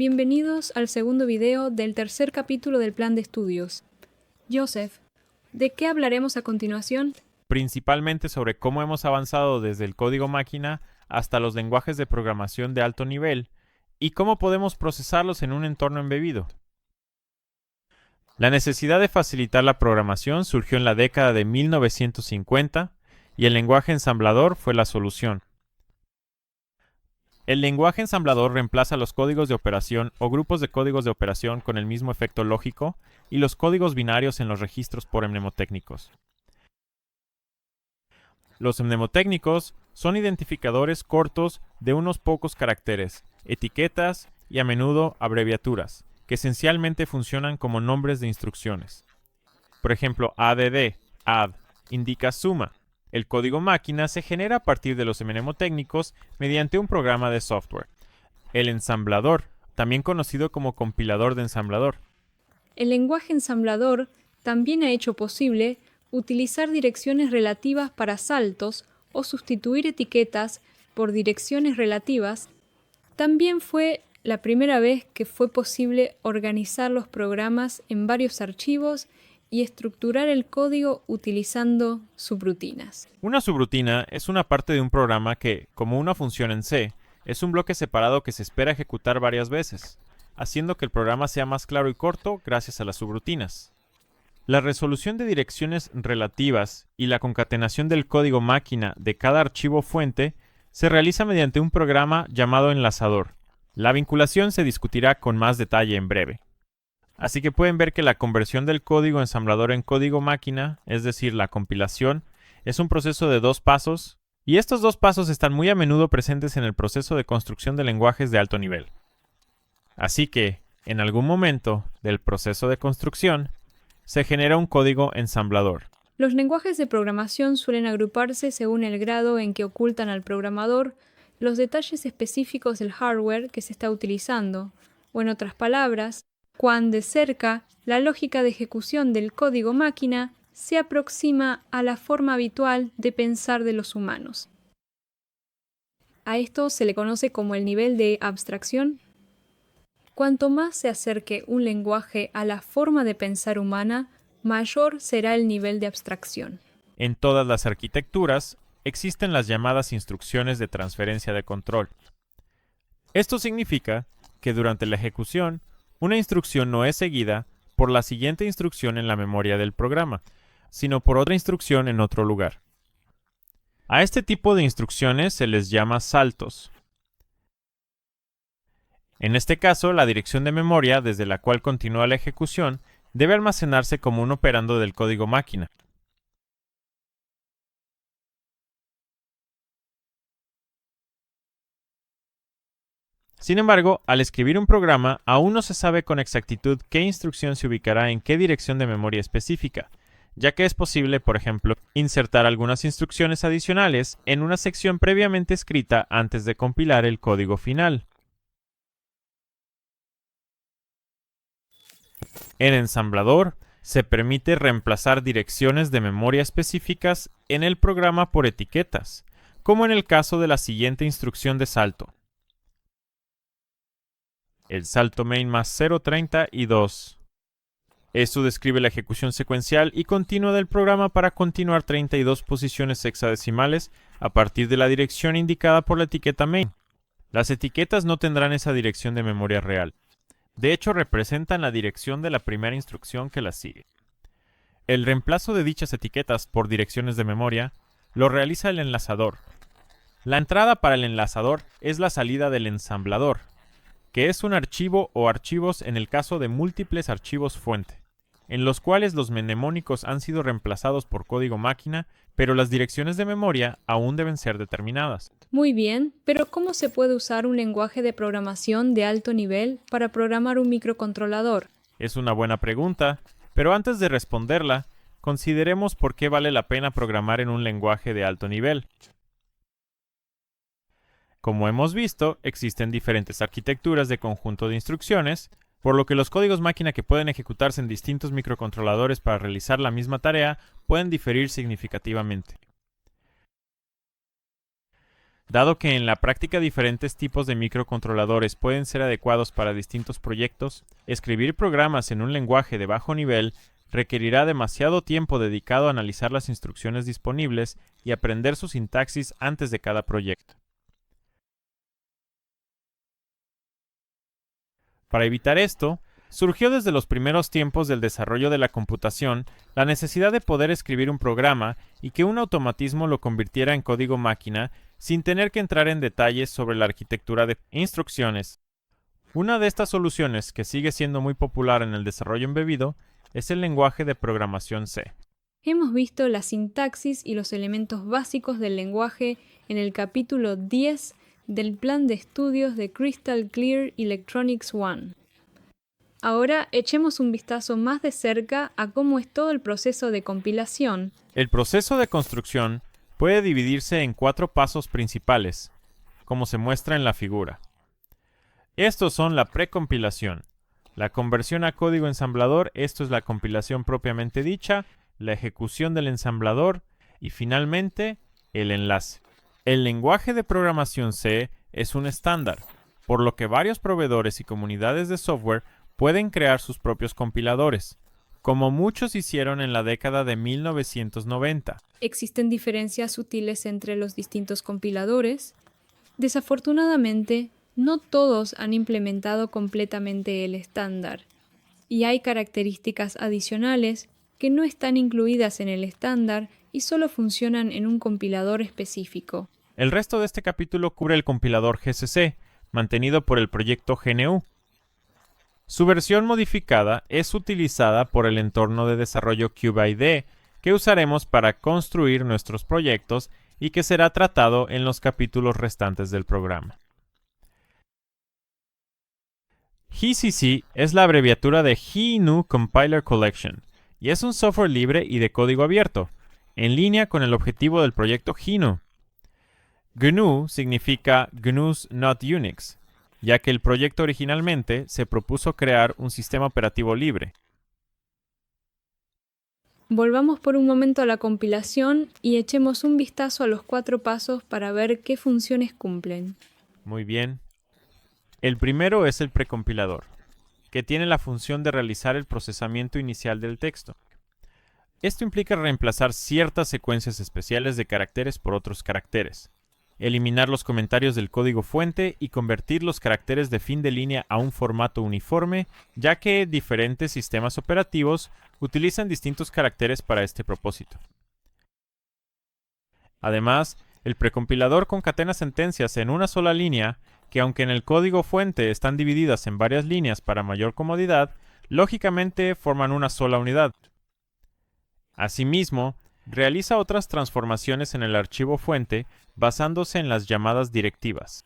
Bienvenidos al segundo video del tercer capítulo del plan de estudios. Joseph, ¿de qué hablaremos a continuación? Principalmente sobre cómo hemos avanzado desde el código máquina hasta los lenguajes de programación de alto nivel y cómo podemos procesarlos en un entorno embebido. La necesidad de facilitar la programación surgió en la década de 1950 y el lenguaje ensamblador fue la solución. El lenguaje ensamblador reemplaza los códigos de operación o grupos de códigos de operación con el mismo efecto lógico y los códigos binarios en los registros por mnemotécnicos. Los mnemotécnicos son identificadores cortos de unos pocos caracteres, etiquetas y a menudo abreviaturas, que esencialmente funcionan como nombres de instrucciones. Por ejemplo, add, add, indica suma. El código máquina se genera a partir de los mnemotécnicos mediante un programa de software. El ensamblador, también conocido como compilador de ensamblador. El lenguaje ensamblador también ha hecho posible utilizar direcciones relativas para saltos o sustituir etiquetas por direcciones relativas. También fue la primera vez que fue posible organizar los programas en varios archivos y estructurar el código utilizando subrutinas. Una subrutina es una parte de un programa que, como una función en C, es un bloque separado que se espera ejecutar varias veces, haciendo que el programa sea más claro y corto gracias a las subrutinas. La resolución de direcciones relativas y la concatenación del código máquina de cada archivo fuente se realiza mediante un programa llamado enlazador. La vinculación se discutirá con más detalle en breve. Así que pueden ver que la conversión del código ensamblador en código máquina, es decir, la compilación, es un proceso de 2 pasos, y estos 2 pasos están muy a menudo presentes en el proceso de construcción de lenguajes de alto nivel. Así que, en algún momento del proceso de construcción, se genera un código ensamblador. Los lenguajes de programación suelen agruparse según el grado en que ocultan al programador los detalles específicos del hardware que se está utilizando, o en otras palabras, cuán de cerca la lógica de ejecución del código máquina se aproxima a la forma habitual de pensar de los humanos. A esto se le conoce como el nivel de abstracción. Cuanto más se acerque un lenguaje a la forma de pensar humana, mayor será el nivel de abstracción. En todas las arquitecturas existen las llamadas instrucciones de transferencia de control. Esto significa que durante la ejecución, una instrucción no es seguida por la siguiente instrucción en la memoria del programa, sino por otra instrucción en otro lugar. A este tipo de instrucciones se les llama saltos. En este caso, la dirección de memoria desde la cual continúa la ejecución debe almacenarse como un operando del código máquina. Sin embargo, al escribir un programa, aún no se sabe con exactitud qué instrucción se ubicará en qué dirección de memoria específica, ya que es posible, por ejemplo, insertar algunas instrucciones adicionales en una sección previamente escrita antes de compilar el código final. En ensamblador, se permite reemplazar direcciones de memoria específicas en el programa por etiquetas, como en el caso de la siguiente instrucción de salto. El salto main más 0.30 y 2. Esto describe la ejecución secuencial y continua del programa para continuar 32 posiciones hexadecimales a partir de la dirección indicada por la etiqueta main. Las etiquetas no tendrán esa dirección de memoria real. De hecho, representan la dirección de la primera instrucción que las sigue. El reemplazo de dichas etiquetas por direcciones de memoria lo realiza el enlazador. La entrada para el enlazador es la salida del ensamblador, que es un archivo o archivos en el caso de múltiples archivos fuente, en los cuales los mnemónicos han sido reemplazados por código máquina, pero las direcciones de memoria aún deben ser determinadas. Muy bien, pero ¿cómo se puede usar un lenguaje de programación de alto nivel para programar un microcontrolador? Es una buena pregunta, pero antes de responderla, consideremos por qué vale la pena programar en un lenguaje de alto nivel. Como hemos visto, existen diferentes arquitecturas de conjunto de instrucciones, por lo que los códigos máquina que pueden ejecutarse en distintos microcontroladores para realizar la misma tarea pueden diferir significativamente. Dado que en la práctica diferentes tipos de microcontroladores pueden ser adecuados para distintos proyectos, escribir programas en un lenguaje de bajo nivel requerirá demasiado tiempo dedicado a analizar las instrucciones disponibles y aprender su sintaxis antes de cada proyecto. Para evitar esto, surgió desde los primeros tiempos del desarrollo de la computación la necesidad de poder escribir un programa y que un automatismo lo convirtiera en código máquina sin tener que entrar en detalles sobre la arquitectura de instrucciones. Una de estas soluciones, que sigue siendo muy popular en el desarrollo embebido, es el lenguaje de programación C. Hemos visto la sintaxis y los elementos básicos del lenguaje en el capítulo 10 del plan de estudios de Crystal Clear Electronics 1. Ahora echemos un vistazo más de cerca a cómo es todo el proceso de compilación. El proceso de construcción puede dividirse en 4 pasos principales, como se muestra en la figura. Estos son la precompilación, la conversión a código ensamblador, esto es la compilación propiamente dicha, la ejecución del ensamblador y finalmente el enlace. El lenguaje de programación C es un estándar, por lo que varios proveedores y comunidades de software pueden crear sus propios compiladores, como muchos hicieron en la década de 1990. Existen diferencias sutiles entre los distintos compiladores. Desafortunadamente, no todos han implementado completamente el estándar, y hay características adicionales que no están incluidas en el estándar y solo funcionan en un compilador específico. El resto de este capítulo cubre el compilador GCC, mantenido por el proyecto GNU. Su versión modificada es utilizada por el entorno de desarrollo Cube-IDE, que usaremos para construir nuestros proyectos y que será tratado en los capítulos restantes del programa. GCC es la abreviatura de GNU Compiler Collection y es un software libre y de código abierto, en línea con el objetivo del proyecto GNU. GNU significa GNU's Not Unix, ya que el proyecto originalmente se propuso crear un sistema operativo libre. Volvamos por un momento a la compilación y echemos un vistazo a los 4 pasos para ver qué funciones cumplen. Muy bien. El primero es el precompilador, que tiene la función de realizar el procesamiento inicial del texto. Esto implica reemplazar ciertas secuencias especiales de caracteres por otros caracteres, eliminar los comentarios del código fuente y convertir los caracteres de fin de línea a un formato uniforme, ya que diferentes sistemas operativos utilizan distintos caracteres para este propósito. Además, el precompilador concatena sentencias en una sola línea que, aunque en el código fuente están divididas en varias líneas para mayor comodidad, lógicamente forman una sola unidad. Asimismo, realiza otras transformaciones en el archivo fuente basándose en las llamadas directivas.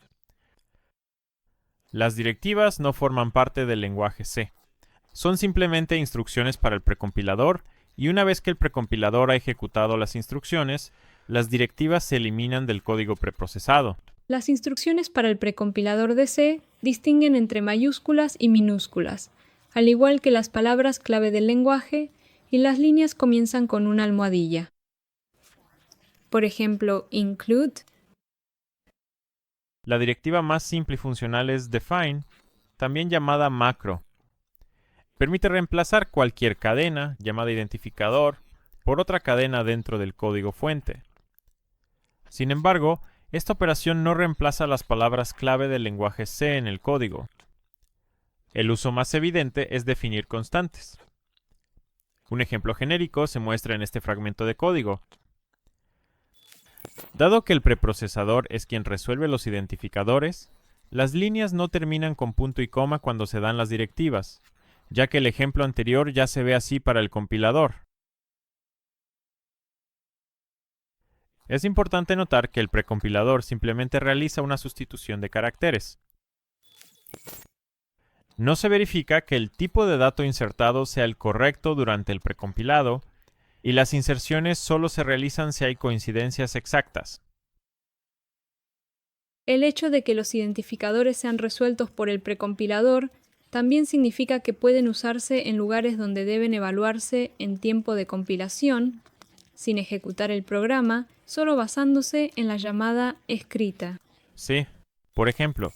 Las directivas no forman parte del lenguaje C. Son simplemente instrucciones para el precompilador y una vez que el precompilador ha ejecutado las instrucciones, las directivas se eliminan del código preprocesado. Las instrucciones para el precompilador de C distinguen entre mayúsculas y minúsculas, al igual que las palabras clave del lenguaje, y las líneas comienzan con una almohadilla. Por ejemplo, include. La directiva más simple y funcional es define, también llamada macro. Permite reemplazar cualquier cadena, llamada identificador, por otra cadena dentro del código fuente. Sin embargo, esta operación no reemplaza las palabras clave del lenguaje C en el código. El uso más evidente es definir constantes. Un ejemplo genérico se muestra en este fragmento de código. Dado que el preprocesador es quien resuelve los identificadores, las líneas no terminan con punto y coma cuando se dan las directivas, ya que el ejemplo anterior ya se ve así para el compilador. Es importante notar que el precompilador simplemente realiza una sustitución de caracteres. No se verifica que el tipo de dato insertado sea el correcto durante el precompilado, y las inserciones solo se realizan si hay coincidencias exactas. El hecho de que los identificadores sean resueltos por el precompilador también significa que pueden usarse en lugares donde deben evaluarse en tiempo de compilación, sin ejecutar el programa, solo basándose en la llamada escrita. Sí, por ejemplo,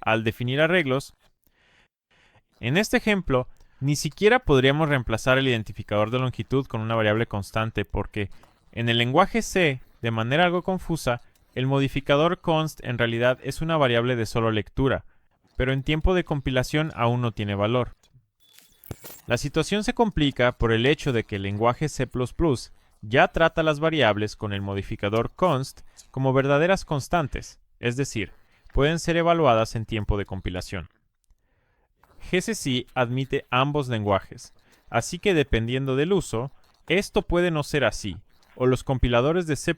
al definir arreglos, en este ejemplo, ni siquiera podríamos reemplazar el identificador de longitud con una variable constante porque en el lenguaje C, de manera algo confusa, el modificador const en realidad es una variable de solo lectura, pero en tiempo de compilación aún no tiene valor. La situación se complica por el hecho de que el lenguaje C++ ya trata las variables con el modificador const como verdaderas constantes, es decir, pueden ser evaluadas en tiempo de compilación. GCC admite ambos lenguajes, así que dependiendo del uso, esto puede no ser así, o los compiladores de C++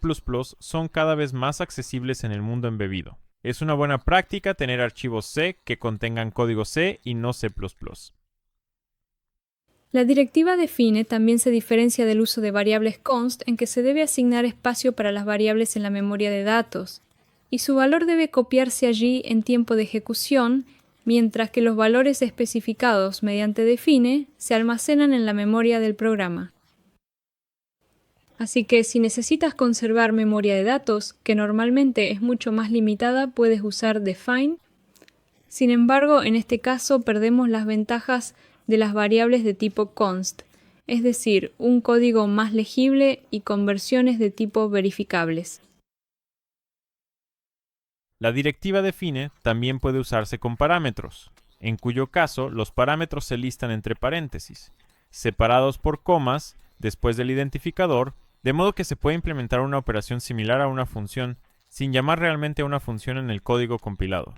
son cada vez más accesibles en el mundo embebido. Es una buena práctica tener archivos C que contengan código C y no C++. La directiva define también se diferencia del uso de variables const en que se debe asignar espacio para las variables en la memoria de datos, y su valor debe copiarse allí en tiempo de ejecución, mientras que los valores especificados mediante define se almacenan en la memoria del programa. Así que si necesitas conservar memoria de datos, que normalmente es mucho más limitada, puedes usar define. Sin embargo, en este caso perdemos las ventajas de las variables de tipo const, es decir, un código más legible y conversiones de tipo verificables. La directiva define también puede usarse con parámetros, en cuyo caso los parámetros se listan entre paréntesis, separados por comas después del identificador, de modo que se puede implementar una operación similar a una función sin llamar realmente a una función en el código compilado.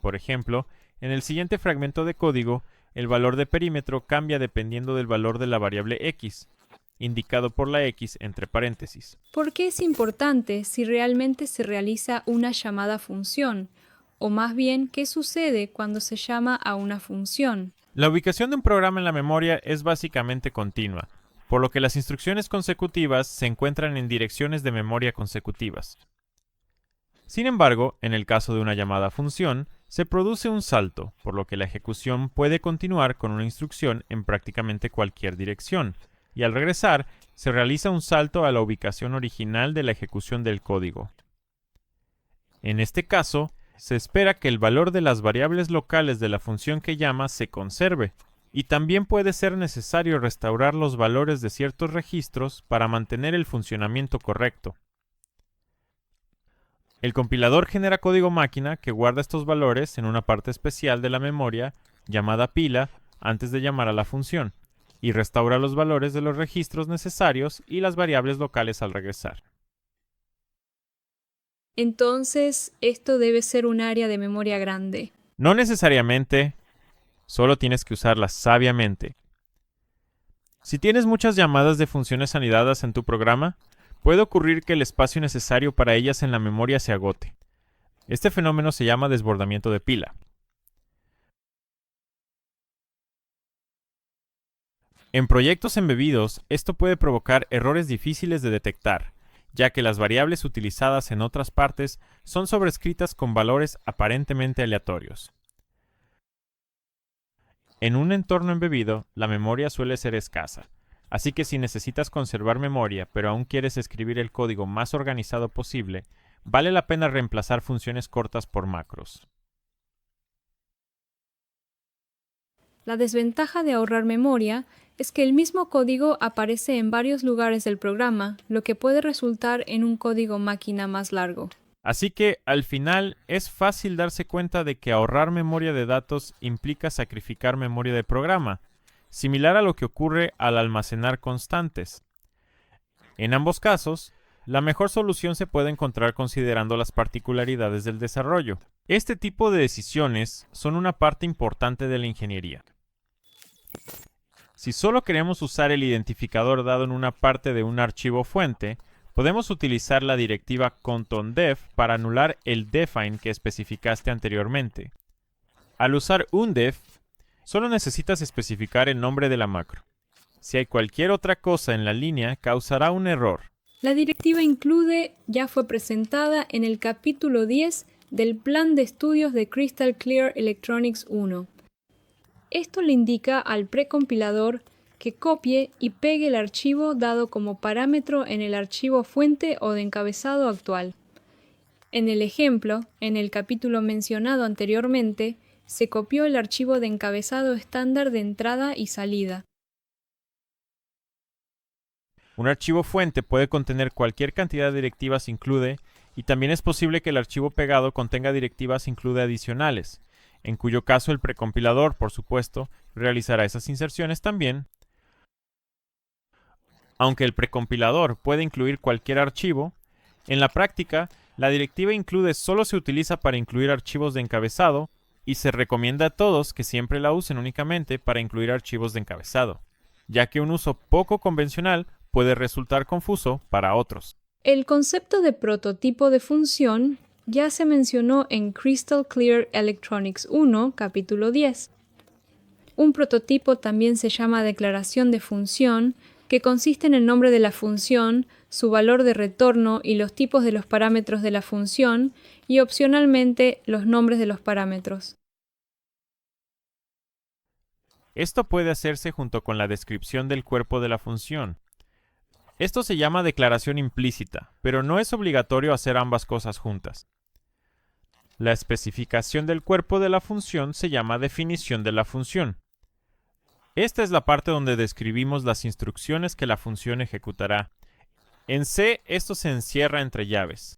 Por ejemplo, en el siguiente fragmento de código, el valor de perímetro cambia dependiendo del valor de la variable x, indicado por la x entre paréntesis. ¿Por qué es importante si realmente se realiza una llamada función? O más bien, ¿qué sucede cuando se llama a una función? La ubicación de un programa en la memoria es básicamente continua, por lo que las instrucciones consecutivas se encuentran en direcciones de memoria consecutivas. Sin embargo, en el caso de una llamada función, se produce un salto, por lo que la ejecución puede continuar con una instrucción en prácticamente cualquier dirección, y al regresar, se realiza un salto a la ubicación original de la ejecución del código. En este caso, se espera que el valor de las variables locales de la función que llama se conserve, y también puede ser necesario restaurar los valores de ciertos registros para mantener el funcionamiento correcto. El compilador genera código máquina que guarda estos valores en una parte especial de la memoria llamada pila antes de llamar a la función, y restaura los valores de los registros necesarios y las variables locales al regresar. Entonces, esto debe ser un área de memoria grande. No necesariamente, solo tienes que usarla sabiamente. Si tienes muchas llamadas de funciones anidadas en tu programa, puede ocurrir que el espacio necesario para ellas en la memoria se agote. Este fenómeno se llama desbordamiento de pila. En proyectos embebidos, esto puede provocar errores difíciles de detectar, ya que las variables utilizadas en otras partes son sobrescritas con valores aparentemente aleatorios. En un entorno embebido, la memoria suele ser escasa, así que si necesitas conservar memoria pero aún quieres escribir el código más organizado posible, vale la pena reemplazar funciones cortas por macros. La desventaja de ahorrar memoria es que el mismo código aparece en varios lugares del programa, lo que puede resultar en un código máquina más largo. Así que, al final, es fácil darse cuenta de que ahorrar memoria de datos implica sacrificar memoria de programa, similar a lo que ocurre al almacenar constantes. En ambos casos, la mejor solución se puede encontrar considerando las particularidades del desarrollo. Este tipo de decisiones son una parte importante de la ingeniería. Si solo queremos usar el identificador dado en una parte de un archivo fuente, podemos utilizar la directiva contondef para anular el define que especificaste anteriormente. Al usar undef, solo necesitas especificar el nombre de la macro. Si hay cualquier otra cosa en la línea, causará un error. La directiva include ya fue presentada en el capítulo 10 del Plan de Estudios de Crystal Clear Electronics 1. Esto le indica al precompilador que copie y pegue el archivo dado como parámetro en el archivo fuente o de encabezado actual. En el ejemplo, en el capítulo mencionado anteriormente, se copió el archivo de encabezado estándar de entrada y salida. Un archivo fuente puede contener cualquier cantidad de directivas include, y también es posible que el archivo pegado contenga directivas include adicionales, en cuyo caso el precompilador, por supuesto, realizará esas inserciones también. Aunque el precompilador puede incluir cualquier archivo, en la práctica, la directiva include solo se utiliza para incluir archivos de encabezado y se recomienda a todos que siempre la usen únicamente para incluir archivos de encabezado, ya que un uso poco convencional puede resultar confuso para otros. El concepto de prototipo de función ya se mencionó en Crystal Clear Electronics 1, capítulo 10. Un prototipo también se llama declaración de función, que consiste en el nombre de la función, su valor de retorno y los tipos de los parámetros de la función, y opcionalmente los nombres de los parámetros. Esto puede hacerse junto con la descripción del cuerpo de la función. Esto se llama declaración implícita, pero no es obligatorio hacer ambas cosas juntas. La especificación del cuerpo de la función se llama definición de la función. Esta es la parte donde describimos las instrucciones que la función ejecutará. En C, esto se encierra entre llaves.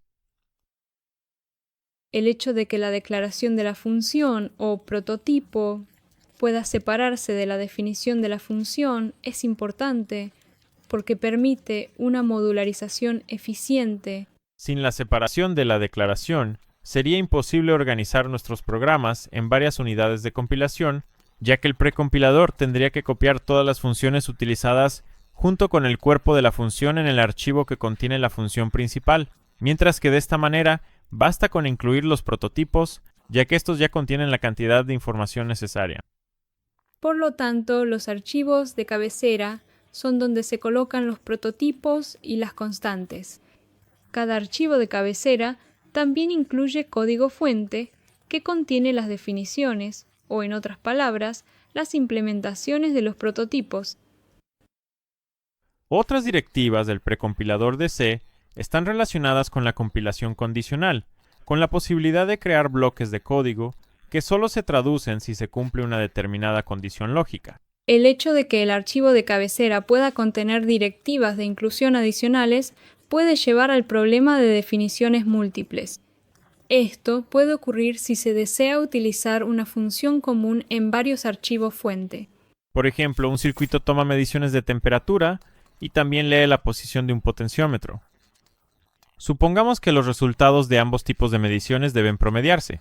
El hecho de que la declaración de la función o prototipo pueda separarse de la definición de la función es importante porque permite una modularización eficiente. Sin la separación de la declaración, sería imposible organizar nuestros programas en varias unidades de compilación, ya que el precompilador tendría que copiar todas las funciones utilizadas junto con el cuerpo de la función en el archivo que contiene la función principal, mientras que de esta manera basta con incluir los prototipos, ya que estos ya contienen la cantidad de información necesaria. Por lo tanto, los archivos de cabecera son donde se colocan los prototipos y las constantes. Cada archivo de cabecera también incluye código fuente que contiene las definiciones, o en otras palabras, las implementaciones de los prototipos. Otras directivas del precompilador de C están relacionadas con la compilación condicional, con la posibilidad de crear bloques de código que solo se traducen si se cumple una determinada condición lógica. El hecho de que el archivo de cabecera pueda contener directivas de inclusión adicionales puede llevar al problema de definiciones múltiples. Esto puede ocurrir si se desea utilizar una función común en varios archivos fuente. Por ejemplo, un circuito toma mediciones de temperatura y también lee la posición de un potenciómetro. Supongamos que los resultados de ambos tipos de mediciones deben promediarse,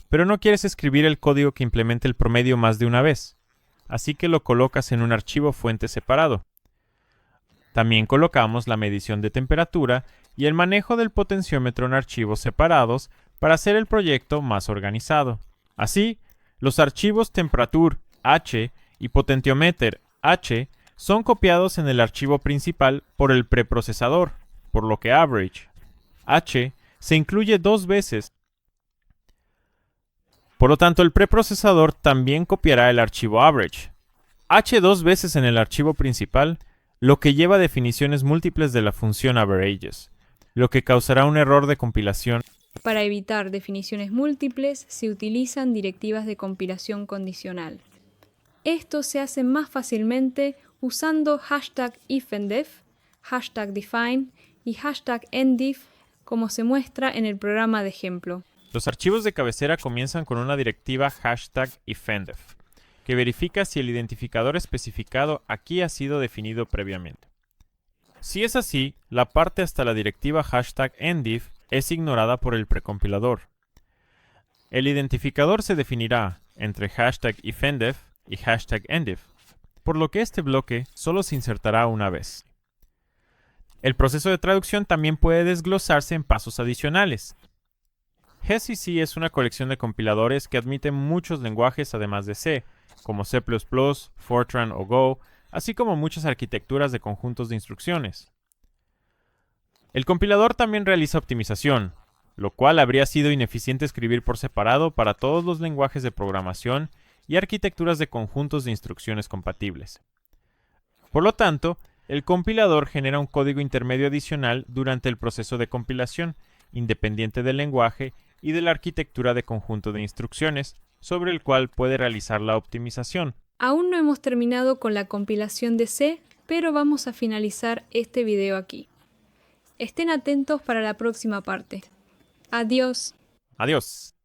pero no quieres escribir el código que implemente el promedio más de una vez, así que lo colocas en un archivo fuente separado. También colocamos la medición de temperatura y el manejo del potenciómetro en archivos separados para hacer el proyecto más organizado. Así, los archivos temperature H y potentiometer H son copiados en el archivo principal por el preprocesador, por lo que average H se incluye dos veces. Por lo tanto, el preprocesador también copiará el archivo average H dos veces en el archivo principal, lo que lleva a definiciones múltiples de la función averages, lo que causará un error de compilación. Para evitar definiciones múltiples, se utilizan directivas de compilación condicional. Esto se hace más fácilmente usando #ifndef, #define y #endif, como se muestra en el programa de ejemplo. Los archivos de cabecera comienzan con una directiva #ifndef, que verifica si el identificador especificado aquí ha sido definido previamente. Si es así, la parte hasta la directiva #endif es ignorada por el precompilador. El identificador se definirá entre #ifndef y #endif, por lo que este bloque solo se insertará una vez. El proceso de traducción también puede desglosarse en pasos adicionales. GCC es una colección de compiladores que admite muchos lenguajes además de C, como C++, Fortran o Go, así como muchas arquitecturas de conjuntos de instrucciones. El compilador también realiza optimización, lo cual habría sido ineficiente escribir por separado para todos los lenguajes de programación y arquitecturas de conjuntos de instrucciones compatibles. Por lo tanto, el compilador genera un código intermedio adicional durante el proceso de compilación, independiente del lenguaje y de la arquitectura de conjunto de instrucciones, sobre el cual puede realizar la optimización. Aún no hemos terminado con la compilación de C, pero vamos a finalizar este video aquí. Estén atentos para la próxima parte. Adiós. Adiós.